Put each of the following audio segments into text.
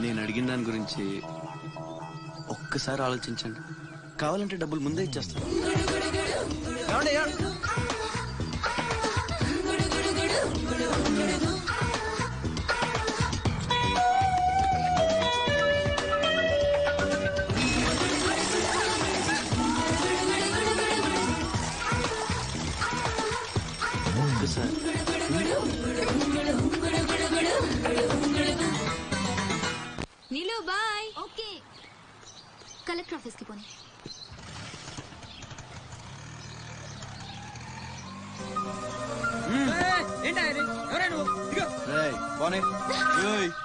నేను అడిగిన దాని గురించి ఒక్కసారి ఆలోచించండి. కావాలంటే డబ్బులు ముందే ఇచ్చేస్తాను. ఒక్కసారి నీలు బాయ్. ఓకే, కలెక్టర్ ఆఫీస్ కి పోనీ.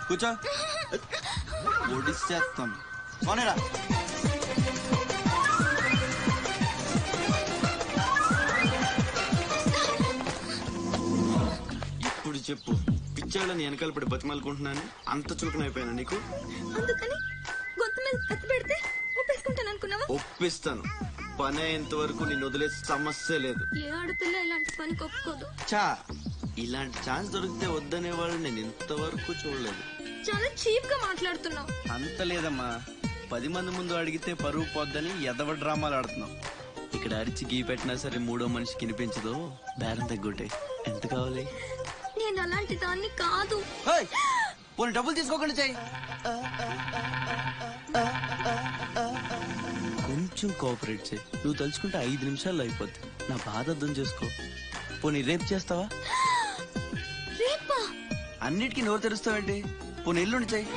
కూర్చో, ఒడిసేస్తాను. పోనేరా. ఇప్పుడు చెప్పు, పిచ్చాళ్ళని వెనకాల పడి బతిమాలుకుంటున్నాను. అంత చులకనైపోయాను నీకు. అందుకని గొంతు మీద కత్తి పెడితే ఒప్పేసుకుంటాను అనుకున్నావా? ఒప్పిస్తాను. పని అయ్యేంత వరకు నేను వదిలేసే సమస్య లేదు. ఏ ఆడపిల్ల ఇలాంటి పని ఒప్పుకోదు. చా, ఇలాంటి ఛాన్స్ దొరికితే వద్దనే వాళ్ళు నేను ఇంతవరకు చూడలేదు. చాలా చీప్ గా మాట్లాడుతున్నావు. అంత లేదమ్మా, 10 మంది ముందు అడిగితే పరువు పోద్దని ఎదవ డ్రామాలు ఆడుతున్నావు. ఇక్కడ అరిచి గీ పెట్టినా సరే మూడో మనిషికి వినిపించదు. బేరం తగ్గుంటే ఎంత కావాలి? నేను అలాంటి దాన్ని కాదు. పోనీ డబ్బులు తీసుకోకుండా చెయ్యి. కొంచెం కోఆపరేట్ చేయి. నువ్వు తలుచుకుంటే 5 నిమిషాల్లో అయిపోద్ది. నా బాధ అర్థం చేసుకో. పోనీ రేపు చేస్తావా? రేపా? అన్నిటికీ నోరు తెరుస్తావేంటి? పోనీ ఎల్లుండి చెయ్యి.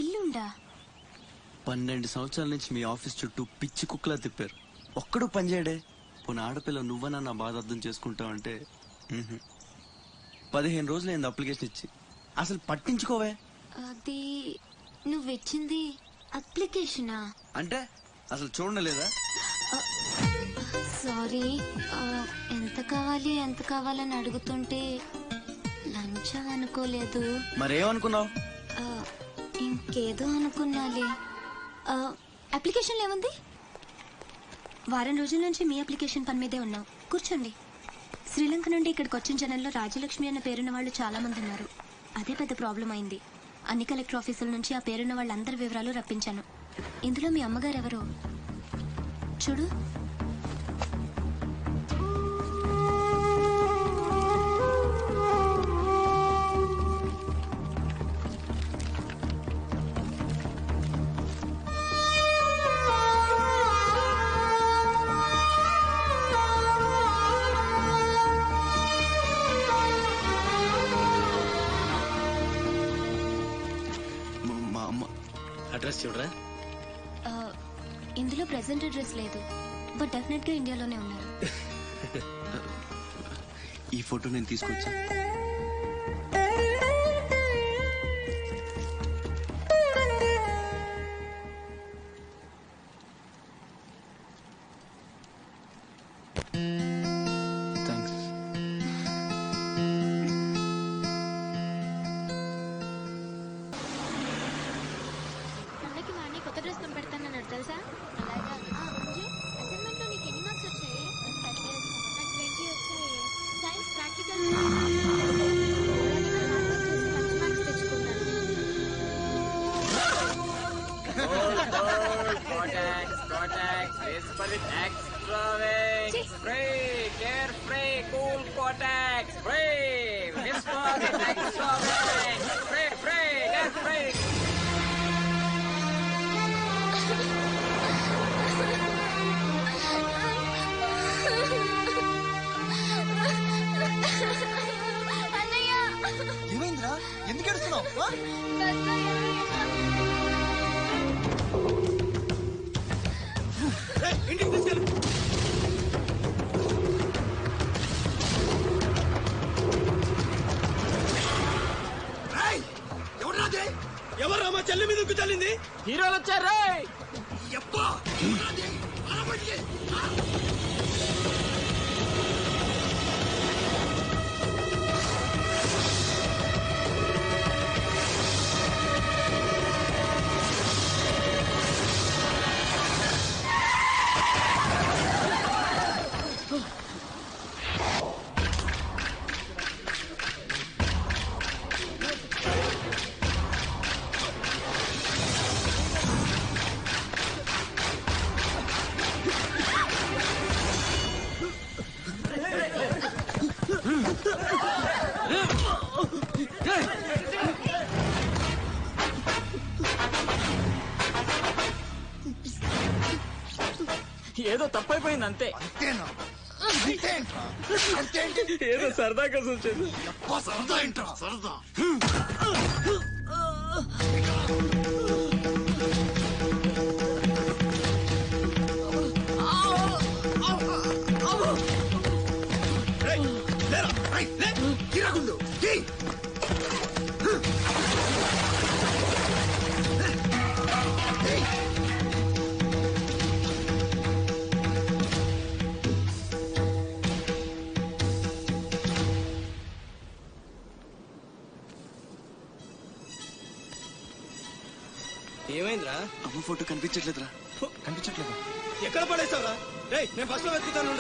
ఎల్లుండా? 12 సంవత్సరాల నుంచి మీ ఆఫీస్ చుట్టూ పిచ్చి కుక్కలా తిప్పారు. ఒక్కడు పనిచేయడే. పోనీ ఆడపిల్ల నువ్వన్నా నా బాధ అర్థం చేసుకుంటావంటే 15 రోజులు అయింది అప్లికేషన్ ఇచ్చి. అసలు పట్టించుకోవే. అది నువ్విచ్చింది అప్లికేషనా? అంటే అసలు చూడలేదా? సారీ, ఎంత కావాలని అడుగుతుంటే లంచం అనుకోలేదు. మరేమనుకున్నావు? ఇంకేదో అనుకున్నాలే. అప్లికేషన్ ఏముంది? వారం రోజుల నుంచి మీ అప్లికేషన్ పని మీదే ఉన్నావు. కూర్చోండి. శ్రీలంక నుండి ఇక్కడికి వచ్చిన జనంలో రాజలక్ష్మి అన్న పేరున్న వాళ్ళు చాలా మంది ఉన్నారు. అదే పెద్ద ప్రాబ్లం అయింది. అన్ని కలెక్టర్ ఆఫీసుల నుంచి ఆ పేరున్న వాళ్ళందరి వివరాలు రప్పించాను. ఇందులో మీ అమ్మగారు ఎవరు చూడు. అడ్రస్ చూడరా. ఇందులో ప్రెసెంట్ అడ్రస్ లేదు, బట్ డెఫినెట్ గా ఇండియాలోనే ఉన్నారు. ఈ ఫోటో నేను తీసుకొచ్చా. కొత్త డ్రెస్ కొనిపెడతానన్నాడు తెలుసా? అసైన్మెంట్ లో నీకు ఎన్ని మార్క్స్ వచ్చాయి? 20 వచ్చాయి. సైన్స్ ప్రాక్టికల్ మంచి మార్క్స్ తెచ్చుకున్నాను. ఏమైందిరా? ఎందుకు ఏడుస్తున్నావు? ఇంటికి తీసుకెళ్ళు. ఎవరు మా చెల్లి మీద చల్లింది? హీరోలు వచ్చారు. ఏదో తప్పైపోయింది అంతే. ఏదో సరదా కోసం వచ్చేది. సరదా ఏమైందిరా? అమ్మ ఫోటో కనిపించట్లేదురా. కనిపించట్లేదా? ఎక్కడ పడేసావురా? రేయ్ నేను బస్ లో వెతుకుతాను.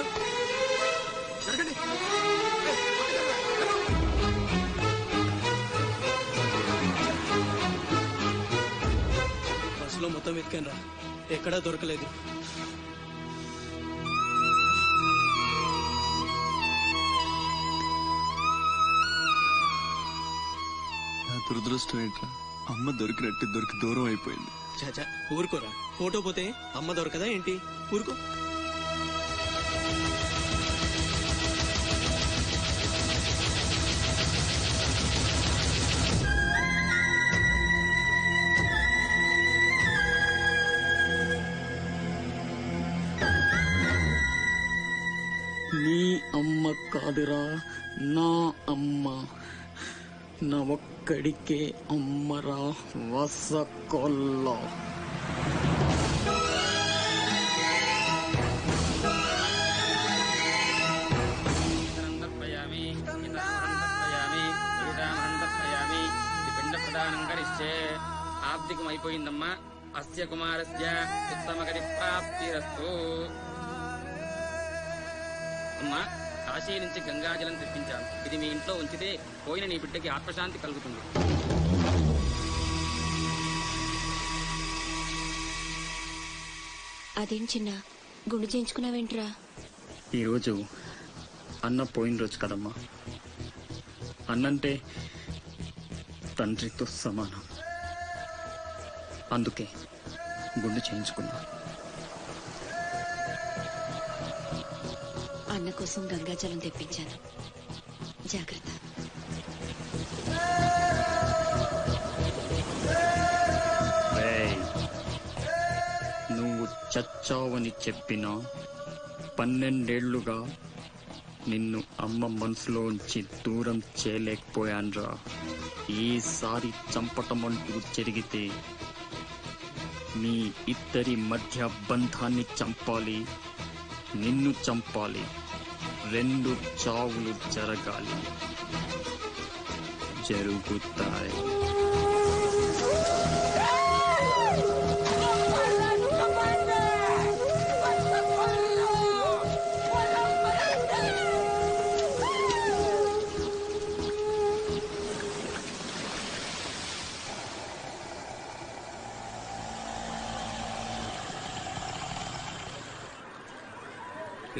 బస్ లో మొత్తం వెతికాను రా, ఎక్కడా దొరకలేదు. నా దురదృష్టం ఏంట్రా, అమ్మ దొరికి దూరం అయిపోయింది. చాచా ఊరుకోరా, ఫోటో పోతే అమ్మ దొరకదా ఏంటి? ఊరుకో. నీ అమ్మ కాదురా, నా అమ్మ. నా ఒక్కడికే అమ్మరా వసకొల్ల. ఆబ్దికమైపోయిందమ్మా. అస్య కుమారస్య ఉత్తమగతి ప్రాప్తిరస్తు. అమ్మా, కాశీ నుంచి గంగాజలం తెప్పించాను. ఇది మీ ఇంట్లో ఉంచితే పోయిన నీ బిడ్డకి ఆత్మశాంతి కలుగుతుంది. అదేం చిన్న గుండు చేయించుకున్నావేంట్రా? ఈరోజు అన్న పోయిన రోజు కదమ్మా. అన్నంటే తండ్రితో సమానం. అందుకే గుండు చేయించుకున్నా. అన్న కోసం గంగాజలం తెప్పించాను, జాగ్రత్త. నువ్వు చచ్చావని చెప్పినా 12 ఏళ్లుగా నిన్ను అమ్మ మనసులోంచి దూరం చేయలేకపోయాన్రా. ఈసారి చంపటమంటూ జరిగితే మీ ఇద్దరి మధ్య బంధాన్ని చంపాలి, నిన్ను చంపాలి. 2 చావులు జరగాలి. జరుగుతాయి.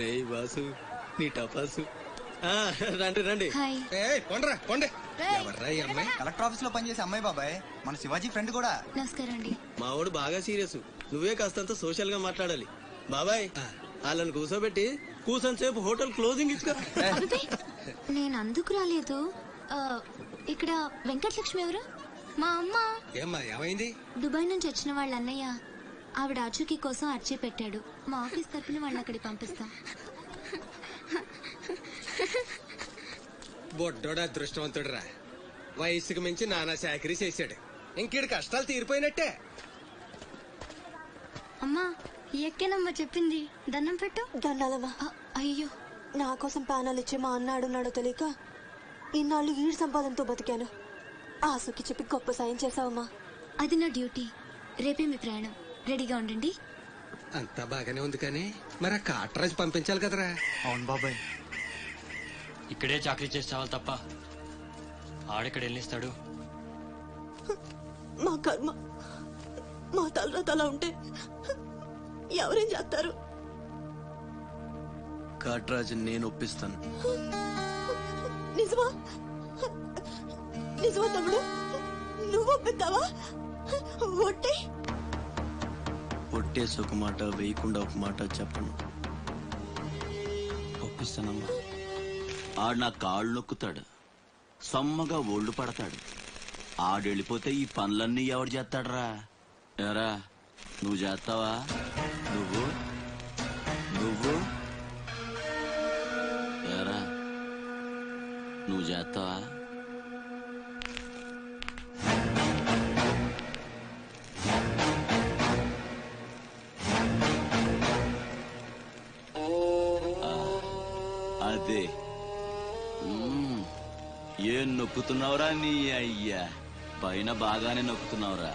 రే బాసు, నీ టపాసు. రండి రండి. హాయ్. ఎవర్రా ఈ అమ్మాయి? కలెక్టర్ ఆఫీస్ లో పనిచేసే అమ్మాయి బాబాయ్, మన శివాజీ ఫ్రెండ్ కూడా. నమస్కారం అండి. మావాడు బాగా సీరియస్, నువ్వే కాస్తంత సోషల్ గా మాట్లాడాలి. బాబాయ్ వాళ్ళని కూర్చోబెట్టి కూర్చొని సేపు హోటల్ క్లోజింగ్ ఇచ్చుకో. అబ్బే, నేను అందుకు రాలేదు. ఇక్కడ వెంకటలక్ష్మి ఎవరు? మా అమ్మ. ఏమ్మా ఏమైంది? దుబాయ్ నుంచి వచ్చిన వాళ్ళ అన్నయ్య ఆవిడ అర్జుకి కోసం అర్జీ పెట్టాడు. మా ఆఫీస్ తరఫున వాళ్ళని అక్కడికి పంపిస్తాం. బొడ్డోడు అదృష్టవంతుడురా, వయసుకు మించి నానా చాకరీ చేశాడు. ఇంకీడి కష్టాలు తీరిపోయినట్టే. అమ్మా, ఎక్కేనమ్మా చెప్పింది. దండం పెట్టు. దండాలమ్మా. అయ్యో, నా కోసం ప్రాణాలు ఇచ్చే మా అన్న ఆడున్నాడో తెలియక ఇన్నాళ్ళు ఈడు సంపాదనతో బతికాను. ఆసుకి చెప్పి గొప్ప సాయం చేసావమ్మా. అది నా డ్యూటీ. రేపే మీ ప్రయాణం, రెడీగా ఉండండి. అంతా బాగానే ఉంది కానీ మరి ఆ కాటరాజు పంపించాలి కదరా. అవును బాబాయ్, ఇక్కడే చాకరీ చేసి చావాలి తప్ప ఆడెక్కడ వెళ్ళిస్తాడు. మా కర్మ, మా తలరాత అలా ఉంటే ఎవరేం చేస్తారు? కాట్రాజు నేను ఒప్పిస్తాను. నిజమా? నిజమా తమ్ముడు? నువ్వు ఒప్పిస్తావా? ఒట్టి కొట్టేసి ఒక మాట వేయకుండా ఒక మాట చెప్పను. ఒప్పిస్తానమ్మా. ఆడు నా కాళ్ళు నొక్కుతాడు, సమ్మగా ఒళ్ళు పడతాడు. ఆడెళ్ళిపోతే ఈ పనులన్నీ ఎవడు చేస్తాడరా? ఎరా నువ్వు చేస్తావా? నువ్వు నువ్వు ఎరా నువ్వు చేస్తావా? అదే ఏం నొక్కుతున్నావురా నీ అయ్యా? పైన బాగానే నొక్కుతున్నావురా,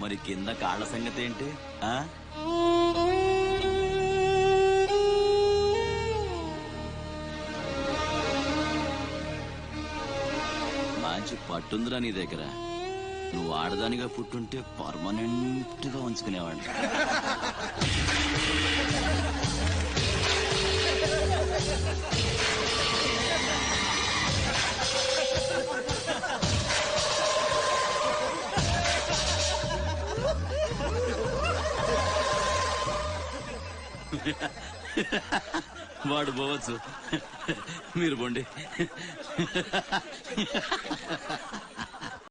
మరి కింద కాళ్ళ సంగతి ఏంటి? ఆ మంచి పట్టుందిరా నీ దగ్గర. నువ్వు ఆడదానిగా పుట్టుంటే పర్మనెంట్ గా ఉంచుకునేవాడిని. వాడు పోవచ్చు, మీరు పోండి.